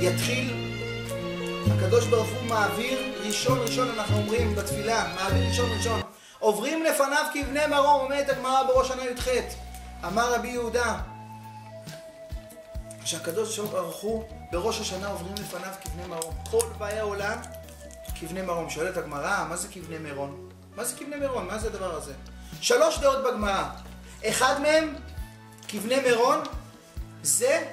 יתחיל, הקדוש ברוך הוא מעביר ראשון, אנחנו אומרים בתפילה, מעביר ראשון. עוברים לפניו כבני מרום, אומרת הגמרא בראש שנה י"ח. אמר רבי יהודה, שהקדוש ברוך הוא בראש השנה עוברים לפניו כבני מרום. כל באי העולם כבני מרום. שואלת הגמרא, מה זה כבני מירון? מה זה כבני מירון? מה זה הדבר הזה? 3 דעות בגמרא. אחד מהם, כבני מירון, זה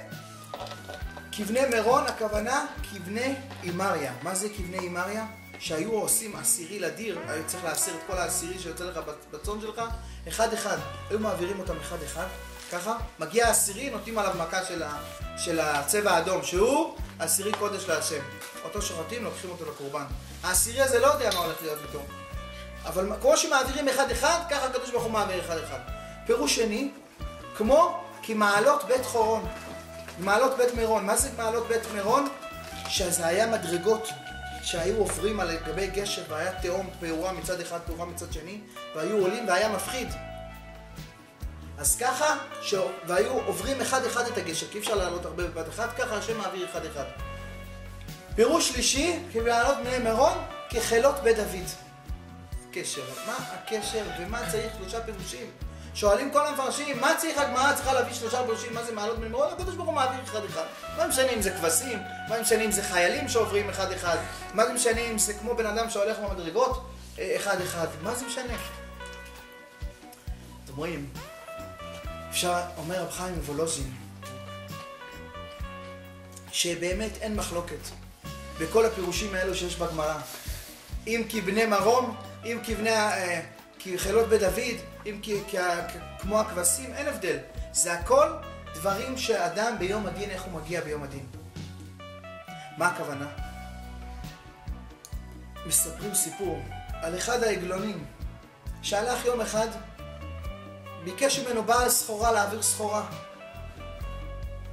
כבני מירון, הכוונה כבני אימריה. מה זה כבני אימריה? שהיו עושים עשירי לדיר, היו צריך להסיר את כל העשירי שיוצא לך בצאן שלך, אחד. היו מעבירים אותם אחד. ככה, מגיע העשירי, נותנים עליו מכה של הצבע האדום, שהוא עשירי קודש להשם. אותו שוחטים, לוקחים אותו לקורבן. העשירי הזה לא יודע מה הולך להיות איתו. אבל כמו שמעבירים אחד, ככה הקדוש ברוך הוא מעביר אחד. פירוש שני, כמו כמעלות בית חורון. מעלות בית מירון. מה זה מעלות בית מירון? שזה היה מדרגות שהיו עוברים על גבי גשר והיה תהום פעורה מצד אחד, פעורה מצד שני, והיו עולים והיה מפחיד. אז ככה, והיו עוברים אחד את הגשר, כי אי אפשר לעלות הרבה בבת אחת, ככה השם מעביר אחד. פירוש שלישי, כמעלות בני מירון, כחילות בית דוד. קשר. מה הקשר ומה צריך 3 פירושים? שואלים כל המפרשים, מה צריך הגמרא צריכה להביא 3 פירושים? מה זה מעלות בני מירון? הקדוש ברוך הוא מעביר אחד. מה משנה אם זה כבשים? מה משנה אם זה חיילים שעוברים אחד? מה זה משנה אם זה כמו בן אדם שהולך במדרגות? אחד. מה זה משנה? אתם רואים, אפשר, אומר רב חיים מוולוז'ין, שבאמת אין מחלוקת בכל הפירושים האלו שיש בגמרא. אם כבני מרום, אם כחילות בית דוד, אם כמו הכבשים, אין הבדל. זה הכל דברים שאדם ביום הדין, איך הוא מגיע ביום הדין. מה הכוונה? מספרים סיפור על אחד העגלונים שהלך יום אחד, ביקש ממנו בעל סחורה להעביר סחורה.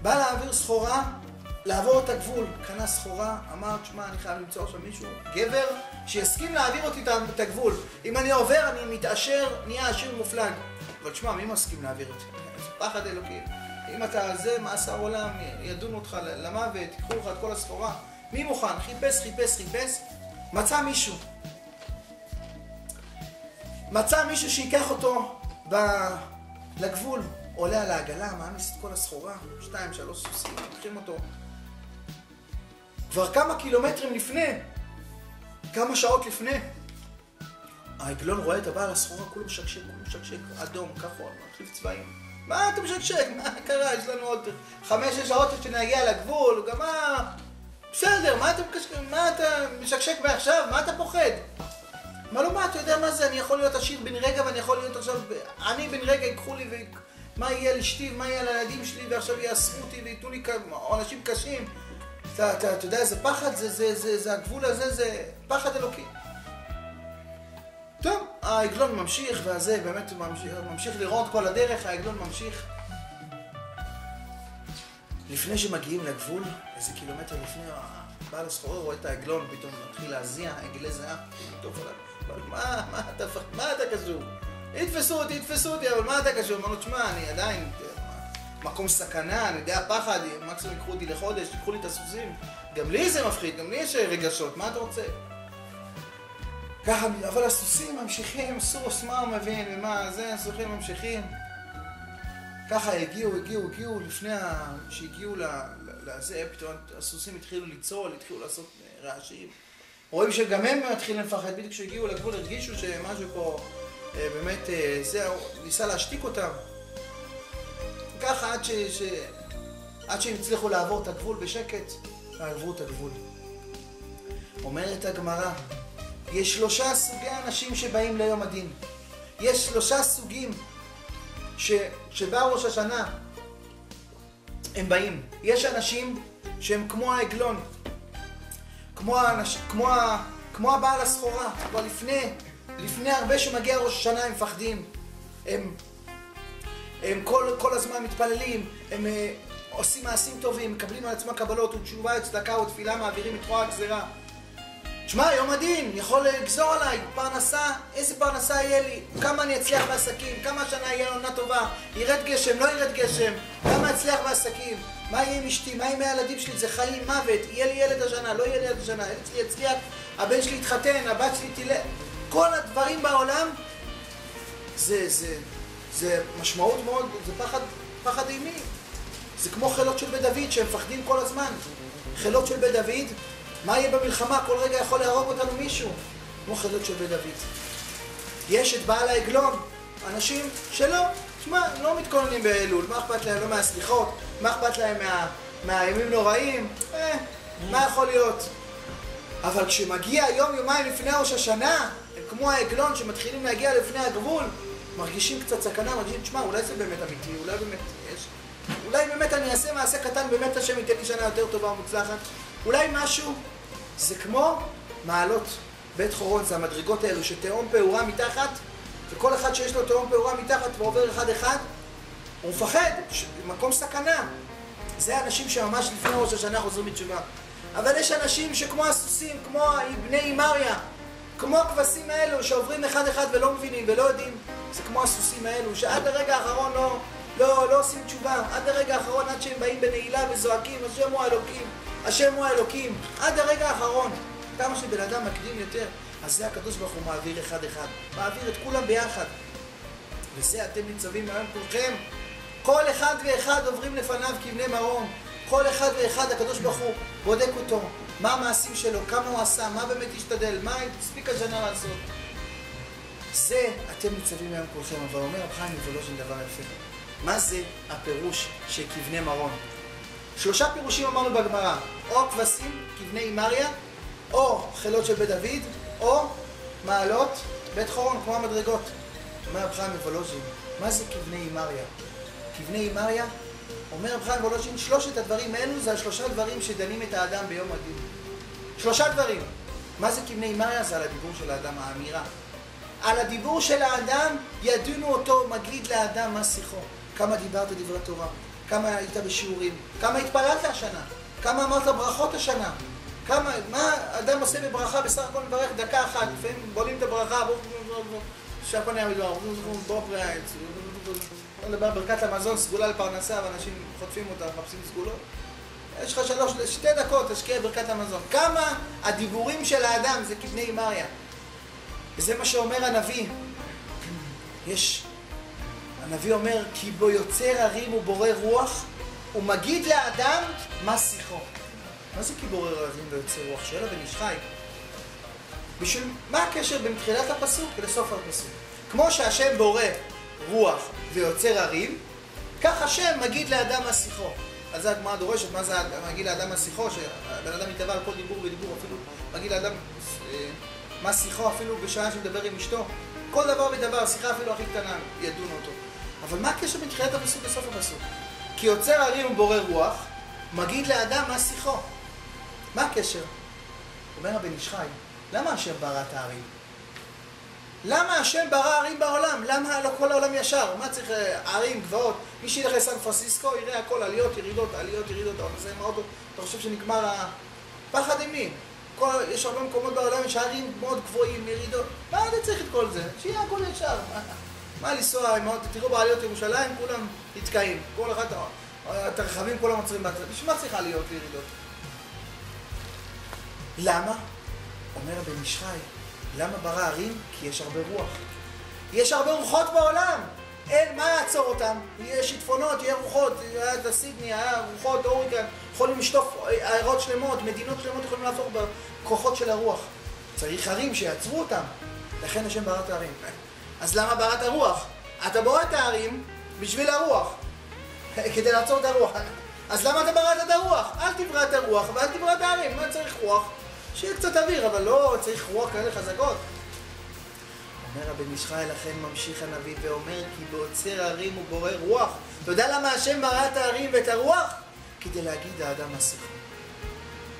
בא להעביר סחורה, לעבור את הגבול, קנה סחורה, אמר, תשמע, אני חייב למצוא עכשיו מישהו, גבר, שיסכים להעביר אותי את הגבול. אם אני עובר, אני מתעשר, נהיה עשיר מופלג. אבל תשמע, מי מסכים להעביר אותי? זה פחד אלוקי. אם אתה זה, מאסר עולם, ידונו אותך למוות, תיקחו לך את כל הסחורה. מי מוכן? חיפש, מצא מישהו. מצא מישהו שיקח אותו לגבול. עולה על העגלה, מעמיס את כל הסחורה, 2-3 סוסים, לוקחים אותו. כבר כמה קילומטרים לפני, כמה שעות לפני, העגלון רואה את הבעל הסחורה, כולו משקשק, אדום, כחול, מרחיב צבעים. מה אתה משקשק? מה קרה? יש לנו עוד 5-6 שעות שנגיע לגבול, גם מה? בסדר, מה אתה משקשק מעכשיו? מה אתה פוחד? מה לא, מה, אתה יודע מה זה? אני יכול להיות עשיר בן רגע ואני יכול להיות עכשיו, אני בן רגע ייקחו לי מה יהיה לאשתי, מה יהיה לילדים שלי, ועכשיו יאסרו אותי ויתנו לי אנשים קשים. אתה יודע איזה פחד, זה הגבול הזה, זה פחד אלוקי. טוב, העגלון ממשיך, והזה באמת ממשיך לראות כל הדרך, העגלון ממשיך. לפני שמגיעים לגבול, איזה קילומטר לפני, בעל הסחורה רואה את העגלון, פתאום מתחיל להזיע, עגלי זהה, טוב עליו. אבל מה אתה קשור? יתפסו אותי, אבל מה אתה קשור? אמרנו, תשמע, אני עדיין מקום סכנה, אני יודע פחד, מקסימום יקחו אותי לחודש, תיקחו לי את הסוסים. גם לי זה מפחיד, גם לי יש רגשות, מה אתה רוצה? ככה, אבל הסוסים ממשיכים, סוס, מה הוא מבין, ומה זה, הסוסים ממשיכים. ככה הגיעו לפני שהגיעו לזה, פתאום הסוסים התחילו ליצול, התחילו לעשות רעשים. רואים שגם הם מתחילים לפחד, בדיוק כשהגיעו לגבול הרגישו שמשהו פה באמת, זה, ניסה להשתיק אותם. ככה עד שהם הצליחו לעבור את הגבול בשקט, עברו את הגבול. אומרת הגמרא, יש 3 סוגי אנשים שבאים ליום הדין. יש 3 סוגים שבאו ראש השנה, הם באים. יש אנשים שהם כמו העגלון, כמו הבעל הסחורה, אבל לפני הרבה שמגיע ראש השנה הם מפחדים. הם כל הזמן מתפללים, הם עושים מעשים טובים, מקבלים על עצמם קבלות ותשובה, צדקה ותפילה, מעבירים את רוע הגזירה. תשמע, יום הדין יכול לגזור עליי פרנסה, איזה פרנסה יהיה לי, כמה אני אצליח בעסקים, כמה השנה יהיה עונה טובה, ירד גשם, לא ירד גשם, כמה אצליח בעסקים, מה יהיה עם אשתי, מה יהיה עם הילדים שלי, זה חיים, מוות, יהיה לי ילד השנה, לא יהיה לי ילד השנה, הילד שלי יצליח, הבן שלי יתחתן, הבת שלי תלך, כל הדברים בעולם, זה משמעות מאוד, זה פחד אימי. זה כמו חילות של בית דוד שהם מפחדים כל הזמן. חילות של בית דוד, מה יהיה במלחמה? כל רגע יכול להרוג אותנו מישהו. כמו חילות של בית דוד. יש את בעל העגלון, אנשים שלא, תשמע, לא מתכוננים באלול, מה אכפת להם? לא מהסליחות, מה אכפת להם מהימים נוראים? מה יכול להיות? אבל כשמגיע יום-יומיים לפני ראש השנה, הם כמו העגלון שמתחילים להגיע לפני הגבול, מרגישים קצת סכנה, מרגישים, תשמע, אולי זה באמת אמיתי, אולי באמת יש... אולי באמת אני אעשה מעשה קטן, באמת השם ייתן לי שנה יותר טובה ומוצלחת. אולי משהו, זה כמו מעלות בית חורון, זה המדרגות האלו שתהום פעורה מתחת, וכל אחד שיש לו תהום פעורה מתחת ועובר אחד-אחד, הוא מפחד, מקום סכנה. זה האנשים שממש לפני ראש השנה חוזרים בתשובה. אבל יש אנשים שכמו הסוסים, כמו בני אימריה, כמו הכבשים האלו שעוברים אחד-אחד ולא מבינים ולא יודעים, זה כמו הסוסים האלו שעד הרגע האחרון לא עושים תשובה, עד הרגע האחרון, עד שהם באים בנעילה וזועקים, השם הוא האלוקים, השם הוא האלוקים, עד הרגע האחרון. כמה שבן אדם מקדים יותר, אז זה הקדוש ברוך הוא מעביר אחד-אחד, מעביר את כולם ביחד. וזה אתם ניצבים מהיום כולכם, כל אחד ואחד עוברים לפניו כבני מרום, כל אחד ואחד הקדוש ברוך הוא בודק אותו, מה המעשים שלו, כמה הוא עשה, מה באמת השתדל, מה הספיק השנה לעשות. זה אתם ניצבים מהיום כולכם, אבל אומר רב חיים מוולוז'ין דבר יפה. מה זה הפירוש של כבני מרום? 3 פירושים אמרנו בגמרא, או כבשים, כבני אימריה, או חילות של בית דוד, או מעלות בית חורון, כמו המדרגות. אומר רב חיים מוולוז'ין, מה זה כבני אימריה? כבני אימריה, אומר רב חיים מוולוז'ין, 3 הדברים האלו זה 3 דברים שדנים את האדם ביום הדין. 3 דברים. מה זה כבני אימריה? זה על הדיבור של האדם, האמירה. על הדיבור של האדם ידונו אותו, מגיד לאדם מה שיחו. כמה דיברת דברי תורה, כמה היית בשיעורים, כמה התפללת השנה, כמה אמרת ברכות השנה, מה אדם עושה בברכה, בסך הכל מברך דקה אחת, לפעמים בולים את הברכה, שהכל נהיה מדבר, בוא פריאה, נדבר ברכת המזון, סגולה לפרנסה, ואנשים חוטפים אותה, מחפשים סגולות. יש לך 2 דקות, תשקיע ברכת המזון. כמה הדיבורים של האדם זה כבני אימריה. וזה מה שאומר הנביא. הנביא אומר, כי בו יוצר הרים ובורא רוח, ומגיד לאדם מה שיחו. מה זה כי בורא הרים ויוצר רוח? שאלה בן איש חי. מה הקשר בין תחילת הפסוק לסוף הפסוק? כמו שהשם בורא רוח ויוצר הרים, כך השם מגיד לאדם מה שיחו. אז זה הגמרא דורשת, מה זה מגיד לאדם מה שיחו? שהבן אדם יתבע על כל דיבור ודיבור, אפילו מגיד לאדם מה שיחו, אפילו בשעה שמדבר עם אשתו. כל דבר ודבר, שיחה אפילו הכי קטנה, ידון אותו. אבל מה הקשר בין תחילת הפסוק לסוף הפסוק? כי יוצר הרים ובורא רוח, מגיד לאדם מה שיחו. מה הקשר? אומר הבן איש חי, למה השם ברא את הערים? למה השם ברא ערים בעולם? למה לא כל העולם ישר? מה צריך ערים, גבעות? מי שילך לסן פרנסיסקו יראה הכל עליות, ירידות, עליות, ירידות. אתה חושב שנגמר הפחד עם מי? יש הרבה מקומות בעולם, יש ערים מאוד גבוהים, ירידות. מה אתה צריך את כל זה? שיהיה הכל ישר. מה לנסוע, תראו בעליות ירושלים, כולם נתקעים. כל אחד, את הרכבים כולם עוצרים בצד. בשביל מה צריכה להיות ירידות? למה? אומר הבן איש חי, למה ברא ערים? כי יש הרבה רוח. יש הרבה רוחות בעולם. אין, מה יעצור אותם? יהיה שיטפונות, יהיה רוחות, היה סידני, היה רוחות, אוריקן, יכולים לשטוף עיירות שלמות, מדינות שלמות יכולים להפוך בכוחות של הרוח. צריך ערים שיעצרו אותם. לכן השם ברא את הערים. אז למה ברא את הרוח? אתה בורא את הערים בשביל הרוח, כדי לעצור את הרוח. אז למה אתה בראת את הרוח? אל תברא את הרוח ואל תברא את הערים. מה צריך רוח? שיהיה קצת אוויר, אבל לא צריך רוח כאלה חזקות. אומר הבן איש חי, לכן ממשיך הנביא ואומר, כי בעוצר הרים הוא בורא רוח. אתה יודע למה השם ברא את הערים ואת הרוח? כדי להגיד לאדם מה שיחו.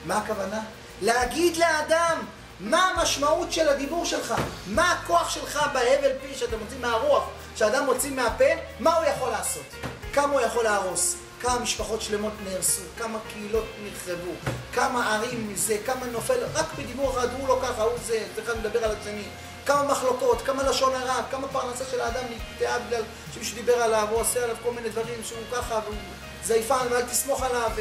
מה הכוונה? להגיד לאדם מה המשמעות של הדיבור שלך, מה הכוח שלך בהבל פי שאתה מוציא מהרוח, שאדם מוציא מהפה, מה הוא יכול לעשות, כמה הוא יכול להרוס, כמה משפחות שלמות נהרסו, כמה קהילות נחרבו, כמה ערים מזה, כמה נופל, רק בדיבור אחד, הוא לא ככה, הוא זה, אחד מדבר על השני. כמה מחלוקות, כמה לשון הרע, כמה פרנסה של האדם נקטעה בגלל שמישהו דיבר עליו, הוא עושה עליו כל מיני דברים שהוא ככה, והוא זייפן, ואל תסמוך עליו.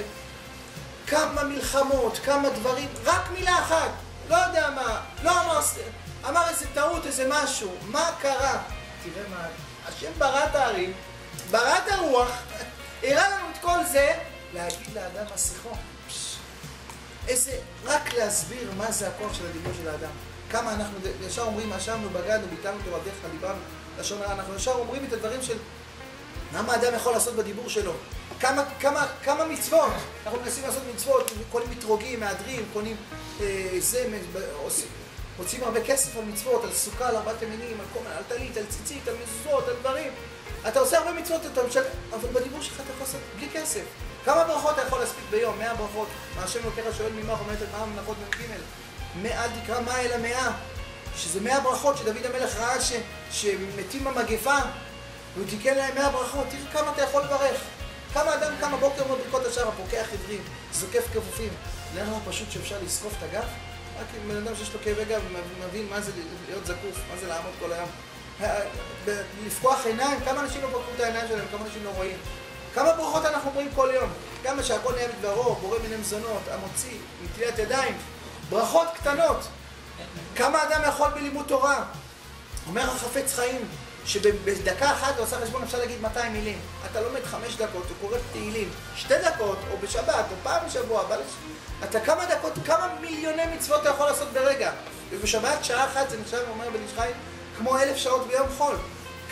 כמה מלחמות, כמה דברים, רק מילה אחת, לא יודע מה, לא אמר איזה טעות, איזה משהו, מה קרה? תראה מה, השם ברא את הערים, ברא את הרוח, הראה לנו את כל זה, להגיד לאדם השיחו. איזה, רק להסביר מה זה הכוח של הדיבור של האדם. כמה אנחנו ישר אומרים, אשמנו, בגדנו, ביטלנו תורתך, דיברנו לשון הרע, אנחנו ישר אומרים את הדברים של מה האדם יכול לעשות בדיבור שלו. כמה מצוות, אנחנו מנסים לעשות מצוות, קונים מתרוגים, מהדרים, קונים מוצאים הרבה כסף על מצוות, על סוכה, על ארבעת המינים, על טלית, על ציצית, על מזוזות, על דברים. אתה עושה הרבה מצוות, אבל בדיבור שלך אתה יכול לעשות בלי כסף. כמה ברכות אתה יכול להספיק ביום? 100 ברכות. מה השם לוקח שואל ממך אומרת את מה מנחות מ"ג. אל תקרא 100 אלא 100. שזה 100 ברכות שדוד המלך ראה שמתים במגפה, והוא תיקן להם 100 ברכות. תראה כמה אתה יכול לברך. כמה אדם קם בבוקר אומר ברכות השער, פוקח עברים, זוקף כפופים. נראה לנו פשוט שאפשר לזקוף את הגב? רק בן אדם שיש לו כאבי גב ומבין מה זה להיות זקוף, מה זה לעמוד כל היום. לפקוח עיניים, כמה אנשים לא פקחו את העיניים שלהם, כמה אנשים לא רואים. כמה ברכות אנחנו אומרים כל יום. כמה שהכל נהיה מדברו, בורא מיני מזונות, המוציא, מטביעת ידיים. ברכות קטנות. כמה אדם יכול בלימוד תורה? אומר החפץ חיים, שבדקה אחת הוא עושה חשבון, אפשר להגיד 200 מילים. אתה לומד 5 דקות, הוא קורא תהילים 2 דקות, או בשבת, או פעם בשבוע, אבל אתה כמה דקות, כמה מיליוני מצוות אתה יכול לעשות ברגע. ובשבת שעה אחת זה נחשב, אומר בן איש חי, כמו 1000 שעות ביום חול.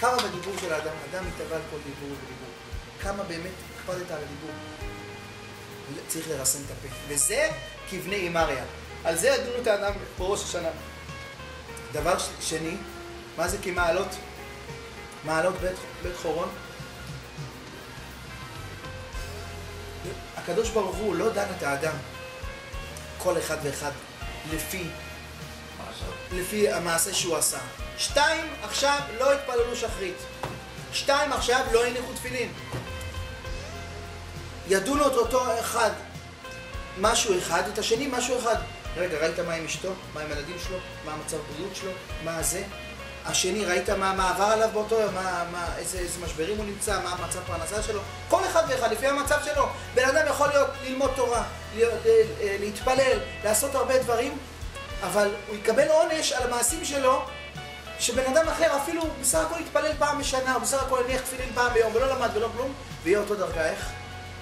כמה בדיבור של האדם, אדם מתאבל כל דיבור ודיבור. כמה באמת הקפדת על הדיבור. צריך לרסן את הפה. וזה כבני אימריה. על זה ידונו את האדם בראש השנה. דבר שני, מה זה כמעלות? מעלות בית חורון. הקדוש ברוך הוא לא דן את האדם, כל אחד ואחד, לפי המעשה שהוא עשה. 2, עכשיו לא התפללו שחרית. 2, עכשיו לא הניחו תפילין. ידונו את אותו אחד משהו אחד, את השני משהו אחד. רגע, ראית מה עם אשתו? מה עם הילדים שלו? מה המצב בריאות שלו? מה זה? השני, ראית מה עבר עליו באותו יום? איזה משברים הוא נמצא? מה המצב פרנסה שלו? כל אחד ואחד, לפי המצב שלו. בן אדם יכול ללמוד תורה, להתפלל, לעשות הרבה דברים, אבל הוא יקבל עונש על המעשים שלו, שבן אדם אחר אפילו בסך הכל יתפלל פעם בשנה, או בסך הכל יניח תפילין פעם ביום, ולא למד ולא כלום, ויהיה אותו דרגה. איך?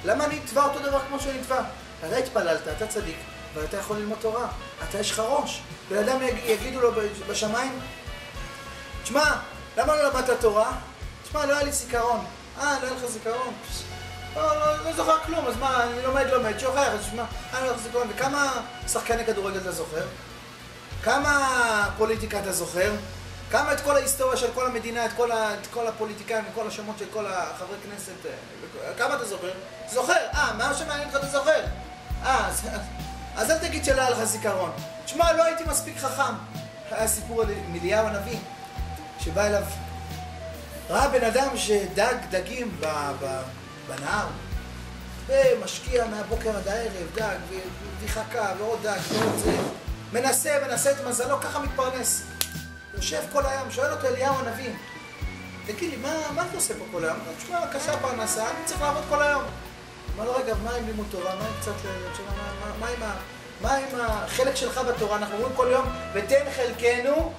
למה אני אתבע אותו דבר כמו שאני אתבע? אתה התפללת, אתה צדיק, ואתה יכול ללמוד תורה, אתה יש לך ראש. בן אדם יגידו לו בשמיים, תשמע, למה לא למדת תורה? תשמע, לא היה לי זיכרון. לא היה לך זיכרון? לא זוכר כלום, אז מה, אני לומד, שוכח, אז תשמע, לא היה לך זיכרון. וכמה שחקני כדורגל אתה זוכר? כמה פוליטיקה אתה זוכר? כמה את כל ההיסטוריה של כל המדינה, את כל הפוליטיקאים וכל השמות של כל החברי כנסת, כמה אתה זוכר? זוכר, מה שמעניין לך אתה זוכר? אז אל תגיד שלא היה לך זיכרון. תשמע, לא הייתי מספיק חכם. היה סיפור על אליהו הנביא, שבא אליו, ראה בן אדם שדג דגים בנהר, ומשקיע מהבוקר עד הערב, דג, וחכה, ועוד דג, ועוד זה. מנסה את מזלו, ככה מתפרנס. יושב כל היום, שואל אותו אליהו הנביא, תגיד לי, מה אתה עושה פה כל היום? תשמע, קשה פרנסה, אני צריך לעבוד כל היום. אמר לו, רגע, מה עם לימוד תורה? מה עם קצת מה עם החלק שלך בתורה? אנחנו אומרים כל יום, ותן חלקנו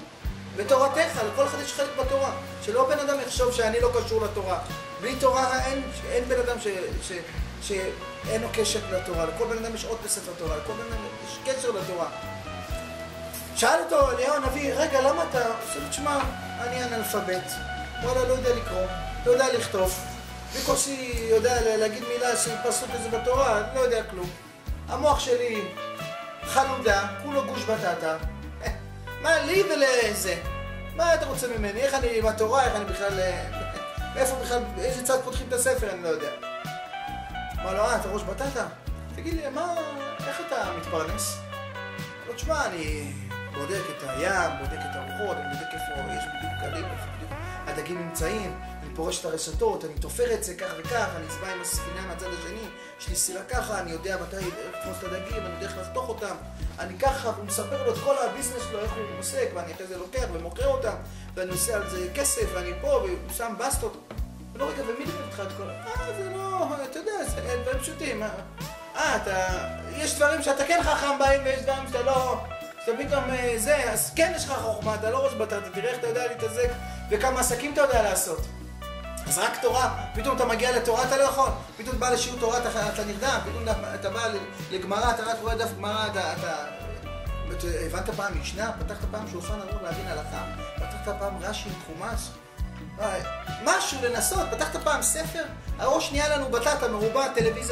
בתורתך, לכל אחד יש חלק בתורה. שלא בן אדם יחשוב שאני לא קשור לתורה. בלי תורה אין בן אדם שאין לו קשר לתורה. לכל בן אדם יש עוד בספר תורה, לכל בן אדם יש קשר לתורה. שאל אותו אליהו הנביא, רגע, למה אתה? עושה לו, תשמע, אני אנאלפבית. וואלה, לא יודע לקרוא, לא יודע לכתוב. בקושי יודע להגיד מילה של פסוק כזה בתורה, לא יודע כלום. המוח שלי חלודה, כולו גוש בטטה. מה לי ולזה? מה אתה רוצה ממני? איך אני עם התורה? איך אני בכלל... איפה בכלל? איזה צד פותחים את הספר? אני לא יודע. אמר לו, אתה ראש בטטה? תגיד לי, איך אתה מתפרנס? לא, תשמע, אני בודק את הים, בודק את הרוחות, אני בודק איפה יש בדיוק קלים, איפה בדיוק הדגים נמצאים, אני פורש את הרשתות, אני תופר את זה כך וכך, אני אצבע עם הספינה מהצד השני, יש לי סירה ככה, אני יודע מתי לתפוס את הדגים, אני יודע איך לחתוך אותם, אני ככה, והוא מספר לו את כל הביזנס שלו, איך הוא עוסק, ואני אחרי זה לוקח ומוכר אותם, ואני עושה על זה כסף, ואני פה, והוא שם בסטות. ולא רגע, ומי דבר איתך את כל... זה לא, אתה יודע, זה דברים פשוטים. יש דברים שאתה כן חכם בהם, ויש דברים שאתה לא... שאתה פתאום זה, אז כן יש לך חוכמה, אתה לא ראש בטרתי, תראה איך אתה יודע להתעזק, וכמה עסקים אתה יודע לעשות. אז רק תורה, פתאום אתה מגיע לתורה, אתה לא יכול. פתאום אתה בא לשיעור תורה, אתה נרדם, פתאום אתה בא לגמרא, אתה רק רואה דף גמרא, אתה... הבנת פעם משנה, פתחת פעם שולחן ערוך להבין הלכה, פתחת פעם רש"י עם חומש, משהו לנסות, פתחת פעם ספר, הראש נהיה לנו בטטה מרובה,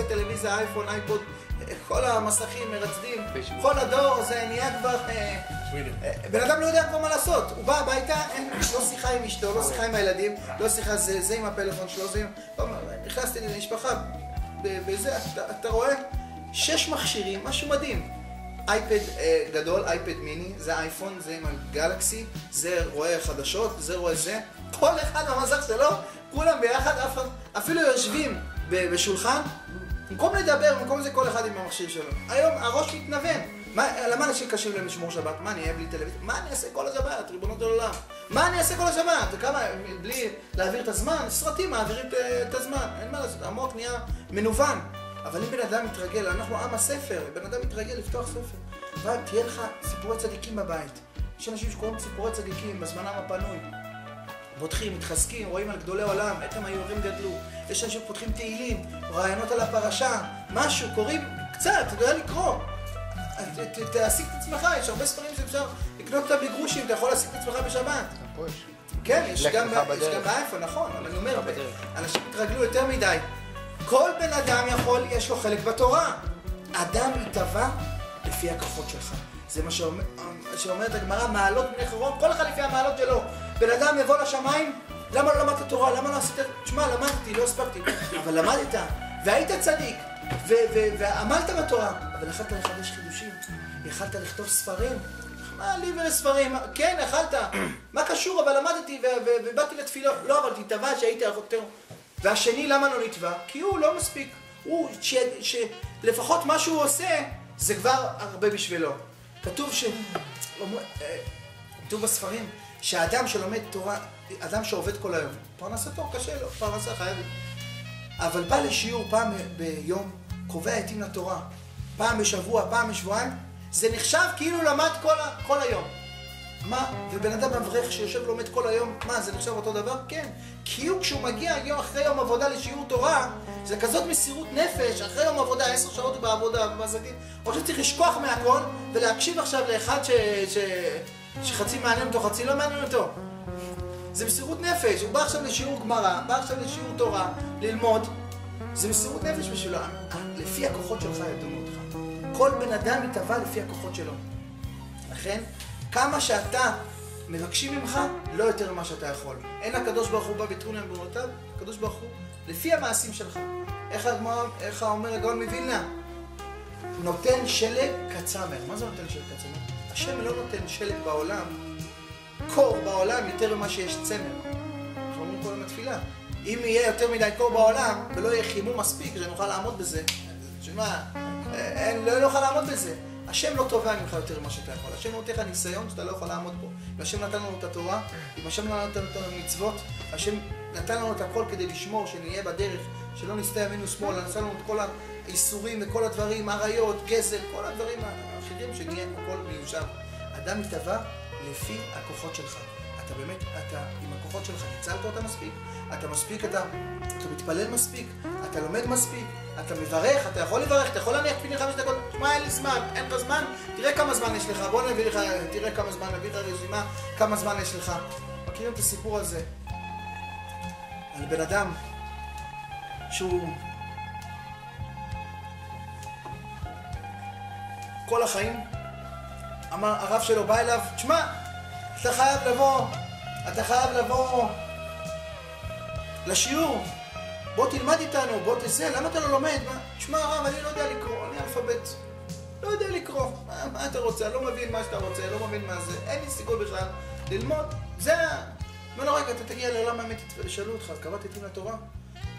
טלוויזיה, אייפון, אייפוד, כל המסכים מרצדים, כל הדור זה נהיה כבר... בן אדם לא יודע כבר מה לעשות, הוא בא הביתה, לא שיחה עם אשתו, לא שיחה עם הילדים, לא שיחה זה עם הפלאפון שלו, זה עם... נכנסתי למשפחה, בזה, אתה רואה 6 מכשירים, משהו מדהים. אייפד גדול, אייפד מיני, זה אייפון, זה עם הגלקסי, זה רואה חדשות, זה רואה זה. כל אחד במסך שלו, כולם ביחד, אפילו יושבים בשולחן, במקום לדבר, במקום זה כל אחד עם המכשיר שלו. היום הראש מתנוון. למה אנשים קשים להם לשמור שבת? מה אני אהיה בלי טלוויזיה? מה אני אעשה כל השבת? ריבונות העולם. מה אני אעשה כל השבת? וכמה, בלי להעביר את הזמן, סרטים מעבירים את הזמן. אין מה לעשות, המוח נהיה מנוון. אבל אם בן אדם מתרגל, אנחנו עם הספר, בן אדם מתרגל לפתוח ספר. תהיה לך סיפורי צדיקים בבית. יש אנשים שקוראים סיפורי צדיקים בזמנם הפנוי. פותחים, מתחזקים, רואים על גדולי עולם, איך הם היורים גדלו. יש אנשים שפותחים תהילים, רעיונות על הפרשה, משהו, קוראים קצת, אתה יודע לקרוא. תעסיק את עצמך, יש הרבה ספרים שאפשר לקנות אותם בגרושים, אתה יכול להעסיק את עצמך בשבת. כן, יש גם באייפון, נכון, אבל אני אומר, אנשים התרגלו יותר מדי. כל בן אדם יכול, יש לו חלק בתורה. אדם יתבע לפי הכוחות שלך. זה מה שאומרת הגמרא, מעלות בני חרון, כל אחד לפי המעלות שלו. בן אדם יבוא לשמיים, למה לא למדת תורה? למה לא עשית? תשמע, למדתי, לא הספקתי. אבל למדת, והיית צדיק, ועמלת בתורה. אבל יכלת לחדש חידושים, יכלת לכתוב ספרים. מה לי ולספרים? כן, יכלת. מה קשור? אבל למדתי ובאתי לתפילות. לא, אבל תתבע שהייתי יותר. והשני, למה לא נתבע? כי הוא לא מספיק. הוא, שלפחות מה שהוא עושה, זה כבר הרבה בשבילו. כתוב כתוב בספרים, שהאדם שלומד תורה, אדם שעובד כל היום, פרנסתו קשה לו, פרנסה חייב. אבל בא לשיעור פעם ביום, קובע עתים לתורה, פעם בשבוע, פעם בשבועיים, זה נחשב כאילו למד כל היום. מה? ובן אדם מברך שיושב לומד כל היום, מה, זה נחשב אותו דבר? כן. כי הוא כשהוא מגיע אחרי יום עבודה לשיעור תורה, זה כזאת מסירות נפש, אחרי יום עבודה, 10 שעות הוא בעבודה, במזגים, או שצריך לשכוח מהכל ולהקשיב עכשיו לאחד שחצי מעניין אותו, חצי לא מעניין אותו. זה מסירות נפש, הוא בא עכשיו לשיעור גמרא, בא עכשיו לשיעור תורה, ללמוד, זה מסירות נפש בשבילו. לפי הכוחות שלך ידונו אותך. כל בן אדם יתבע לפי הכוחות שלו. לכן, כמה שאתה מבקשים ממך, לא יותר ממה שאתה יכול. אין הקדוש ברוך הוא בא ותרו להם באמונותיו, הקדוש ברוך הוא, לפי המעשים שלך. איך אומר הגאון מווילנה? נותן שלג כצמר. מה זה נותן שלג כצמר? השם לא נותן שלג בעולם, קור בעולם יותר ממה שיש צמר. אנחנו אומרים כל יום התפילה. אם יהיה יותר מדי קור בעולם, ולא יהיה חימום מספיק, שנוכל לעמוד בזה, שמה, לא נוכל לעמוד בזה. השם לא תובע ממך יותר ממה שאתה יכול. השם נותן לך ניסיון שאתה לא יכול לעמוד בו. והשם נתן לנו את התורה, אם השם נתן לנו מצוות, השם נתן לנו את הכל כדי לשמור, שנהיה בדרך, שלא נסתה ימין ושמאל, נתן לנו את כל האיסורים וכל הדברים, עריות, גזל, כל הדברים האחרים, שנהיה הכל מיושב. אדם יתבע לפי הכוחות שלך. אתה באמת, עם הכוחות שלך ניצלת אותה מספיק, אתה מספיק, אתה מתפלל מספיק, אתה לומד מספיק, אתה מברך, אתה יכול לברך, אתה יכול להניח תפילין 5 דקות, מה אין לי זמן, אין לך זמן, תראה כמה זמן יש לך, בוא נביא לך, תראה כמה זמן, נביא לך רשימה, כמה זמן יש לך. מכירים את הסיפור הזה? על בן אדם שהוא כל החיים, אמר, הרב שלו בא אליו, תשמע, אתה חייב לבוא לשיעור, בוא תלמד איתנו, בוא תזה, למה אתה לא לומד? תשמע הרב, אני לא יודע לקרוא, אני אלפבית, לא יודע לקרוא, מה אתה רוצה? אני לא מבין מה שאתה רוצה, לא מבין מה זה, אין לי סיכוי בכלל ללמוד, זה אומר לו, רגע, אתה תגיע לעולם האמת, שאלו אותך, קבעת עתים לתורה?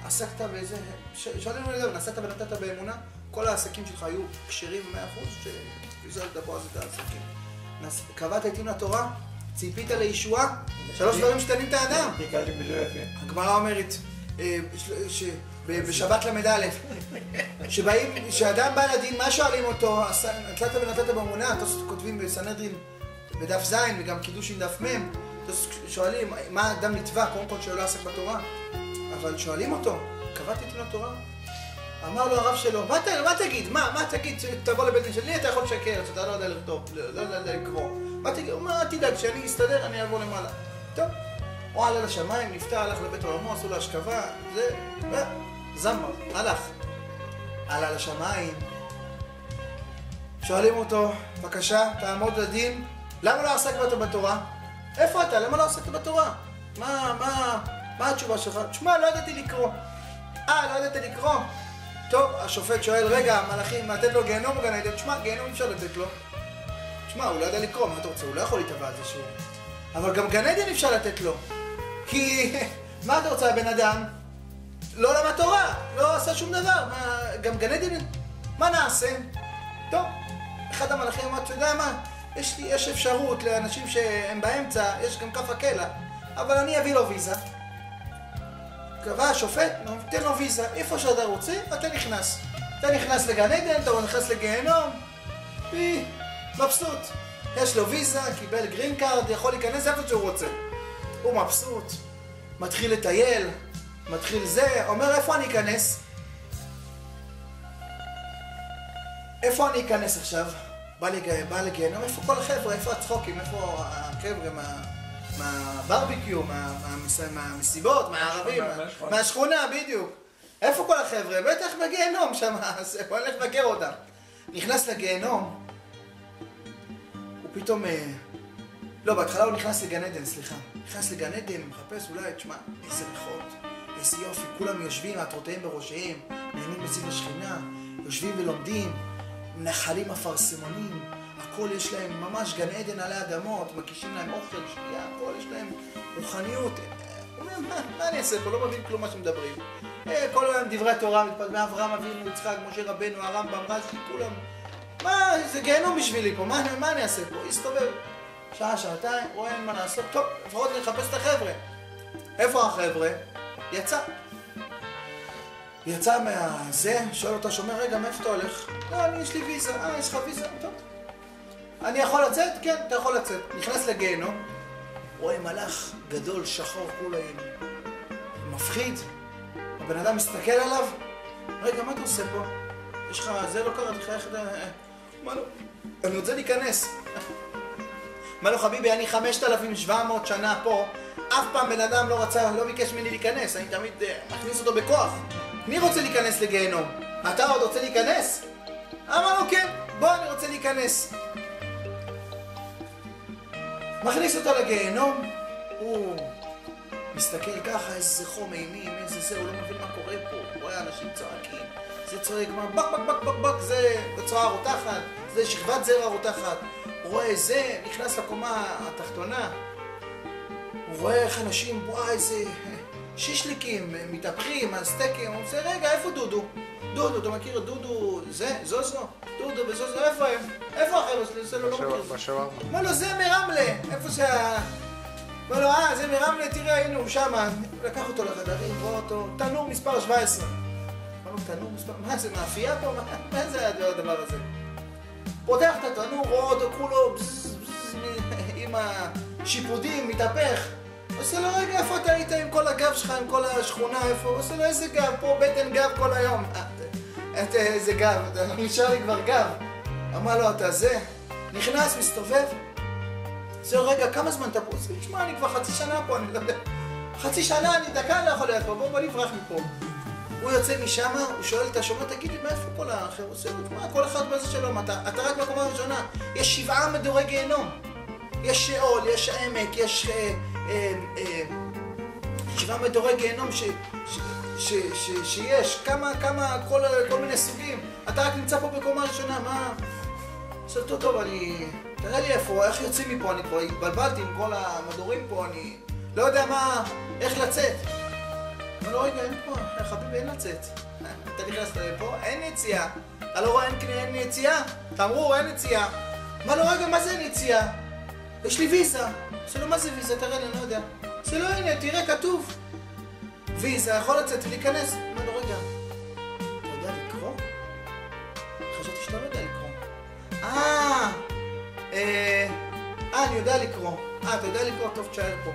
עסקת באיזה... שואלים לו, נעשית ונתת באמונה? כל העסקים שלך היו כשרים 100%, שיזל דבו אז את העסקים. קבעת עתים לתורה? ציפית לישועה? 3 דברים שתנים את האדם. הגמרא אומרת, בשבת למד-א', שאדם בא לדין, מה שואלים אותו? נתת ונתת באמונה, כותבים בסנהדרין בדף ז' וגם קידושין דף מ', שואלים, מה אדם נתבע? קודם כל שלא עסק בתורה, אבל שואלים אותו, קבעת עתים לתורה? אמר לו הרב שלו, מה תגיד? מה תגיד? תבוא לבית דין שלי, אתה יכול לשקר, שאתה לא יודע לכתוב, לא יודע לקרוא. מה תגיד? הוא אומר, תדאג, כשאני אסתדר, אני אעבור למעלה. טוב, הוא עלה לשמיים, נפטר, הלך לבית עולמו, עשו לו השכבה, זה, זמר, הלך. עלה לשמיים, שואלים אותו, בבקשה, תעמוד לדין, למה לא עסקת בתורה? איפה אתה? למה לא עסקת בתורה? מה התשובה שלך? תשמע, לא ידעתי לקרוא. לא ידעתי לקרוא? טוב, השופט שואל, רגע, המלאכים, לתת לו גיהנום או גן עדן? תשמע, גיהנום אפשר לתת לו. תשמע, הוא לא יודע לקרוא, מה אתה רוצה? הוא לא יכול להתאבע על זה שהוא... אבל גם גן עדן אפשר לתת לו. כי... מה אתה רוצה, הבן אדם? לא למד תורה, לא עשה שום דבר. גם גן עדן... מה נעשה? טוב, אחד המלאכים אמר, אתה יודע מה? יש אפשרות לאנשים שהם באמצע, יש גם כף הקלע, אבל אני אביא לו ויזה. קבע השופט, תן לו ויזה, איפה שאתה רוצה, אתה נכנס. אתה נכנס לגן עדן, אתה נכנס לגיהנום, מבסוט. יש לו ויזה, קיבל גרין קארד, יכול להיכנס איפה שהוא רוצה. הוא מבסוט, מתחיל לטייל, מתחיל זה, אומר איפה אני אכנס? איפה אני אכנס עכשיו? בא לגיהנום, איפה כל החבר'ה, איפה הצחוקים, איפה החבר'ה מהברביקיו, מהמסיבות, מהערבים, מהשכונה, בדיוק. איפה כל החבר'ה? בטח בגיהנום שם, בוא נלך לבקר אותם. נכנס לגיהנום, הוא פתאום... לא, בהתחלה הוא נכנס לגן עדן, סליחה. נכנס לגן עדן, מחפש אולי, תשמע, איזה ריחות, איזה יופי, כולם יושבים, עטרותיהם בראשיהם, נהנים מסביב השכינה, יושבים ולומדים, נחלים אפרסמונים, הכל יש להם ממש גן עדן עלי אדמות, מקישים להם אוכל, שנייה, הכל יש להם רוחניות. הוא אומר, מה אני אעשה פה? לא מבין כלום מה שמדברים. כל היום דברי תורה, מאברהם אבינו, יצחק, משה רבנו, הרמב"ם, רש"י, כולם. מה, זה גיהנום בשבילי פה, מה אני אעשה פה? הסתובב. שעה, שעתיים, רואה אין מה לעשות, טוב, לפחות נחפש את החבר'ה. איפה החבר'ה? יצא מהזה, שואל אותה, שומר, רגע, מאיפה אתה הולך? לא, יש לי ויזה, יש לך ויזה, טוב. אני יכול לצאת? כן, אתה יכול לצאת. נכנס לגיהנום, רואה מלאך גדול, שחור, כולה מפחיד. הבן אדם מסתכל עליו, רגע, מה אתה עושה פה? יש לך, זה לא קרה, תחייך, מה לא? אני רוצה להיכנס. מה לא חביבי, אני 5,700 שנה פה, אף פעם בן אדם לא ביקש ממני להיכנס, אני תמיד מכניס אותו בכוח. מי רוצה להיכנס לגיהנום? אתה עוד רוצה להיכנס? אמר לו כן, בוא אני רוצה להיכנס. מכניס אותו לגיהנום, הוא מסתכל ככה, איזה חום אימים, איזה זה, הוא לא מבין מה קורה פה, הוא רואה אנשים צועקים, זה צועק, בק בק בק בק בק, זה בצורה רותחת, זה שכבת זרע רותחת, הוא רואה זה, נכנס לקומה התחתונה, הוא רואה איך אנשים, וואי, איזה שישליקים, מתהפכים, הסטייקים, הוא עושה, רגע, איפה דודו? דודו, אתה מכיר את דודו, זה, זוזו? דודו וזוזו, איפה הם? איפה החבר'ה שלי? זה לא מכיר. בשווארמה. מה לו, זה מרמלה, איפה שה... מה לו, זה מרמלה, תראה, הנה הוא שמה. לקח אותו לחדרים, רואה אותו, תנור מספר 17. מה לו, תנור מספר... מה זה, מאפייה פה? מה זה הדבר הזה? פותח את התנור, רואה אותו כולו עם השיפודים, מתהפך. עושה לו, רגע, איפה אתה היית עם כל הגב שלך, עם כל השכונה, איפה? עושה לו, איזה גב? פה בטן גב כל היום. איזה גב, נשאר לי כבר גב. אמר לו, אתה זה? נכנס, מסתובב. עושה לו, רגע, כמה זמן אתה פה? עושה, תשמע, אני כבר חצי שנה פה, אני לא יודע. חצי שנה, אני דקה לא יכול להיות פה, בוא נברח מפה. הוא יוצא משם, הוא שואל את השומר, תגידי, מאיפה כל האחר? עושה לו, תשמע, כל אחד בזה שלום, אתה רק בקומה הראשונה. יש 7 מדורי גיהנום. יש שאול, יש עמק, יש 7 מדורי גיהנום שיש, כמה, כל מיני סוגים. אתה רק נמצא פה בקומה ראשונה, מה? עושה טוב, תראה לי איפה, איך יוצאים מפה, אני כבר התבלבלתי עם כל המדורים פה, אני לא יודע מה, איך לצאת. אומר לו, רגע, אין פה, חביבי, אין לצאת. אתה נכנס לפה, אין יציאה. אתה לא רואה, אין יציאה? תאמרו, אין יציאה. אומר לו, רגע, מה זה אין יציאה? יש לי ויזה. עושה לו, מה זה ויזה? תראה לי, אני לא יודע. עושה לו, הנה, תראה, כתוב. ויזה, יכול לצאת ולהיכנס. אומר לו, רגע, אתה יודע לקרוא? חשבתי שאתה לא יודע לקרוא. אני יודע לקרוא. אתה יודע לקרוא, טוב, תשאר פה.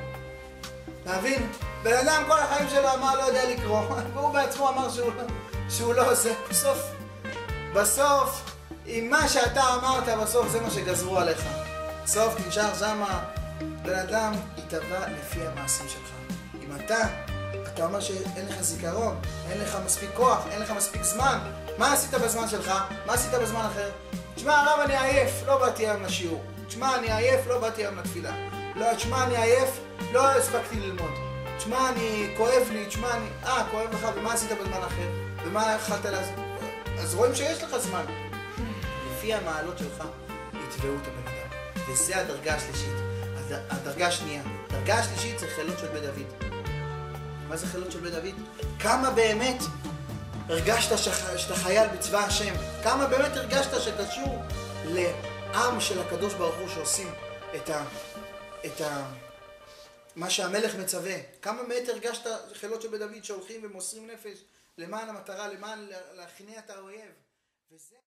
להבין? בן אדם כל החיים שלו אמר לא יודע לקרוא, והוא בעצמו אמר שהוא לא עושה. בסוף, עם מה שאתה אמרת, בסוף זה מה שגזרו עליך. בסוף נשאר שמה, בן אדם יתבע לפי המעשים שלך. אם אתה אומר שאין לך זיכרון, אין לך מספיק כוח, אין לך מספיק זמן, מה עשית בזמן שלך? מה עשית בזמן אחר? תשמע, הרב, אני עייף, לא באתי היום לשיעור. תשמע, אני עייף, לא באתי היום לתפילה. לא, תשמע, אני עייף, לא הספקתי ללמוד. תשמע, כואב לי, תשמע, כואב לך, ומה עשית בזמן אחר? ומה יכלת לעשות? אז רואים שיש לך זמן. לפי המעלות שלך, יתבעו את הבן אדם. וזה הדרגה השלישית. הדרגה השנייה. הדרגה השלישית זה חילות של בית דוד. מה זה חילות של בית דוד? כמה באמת הרגשת שאתה חייל בצבא השם? כמה באמת הרגשת שקשור לעם של הקדוש ברוך הוא שעושים מה שהמלך מצווה? כמה באמת הרגשת חילות של בית דוד שהולכים ומוסרים נפש למען המטרה, למען להכניע את האויב? וזה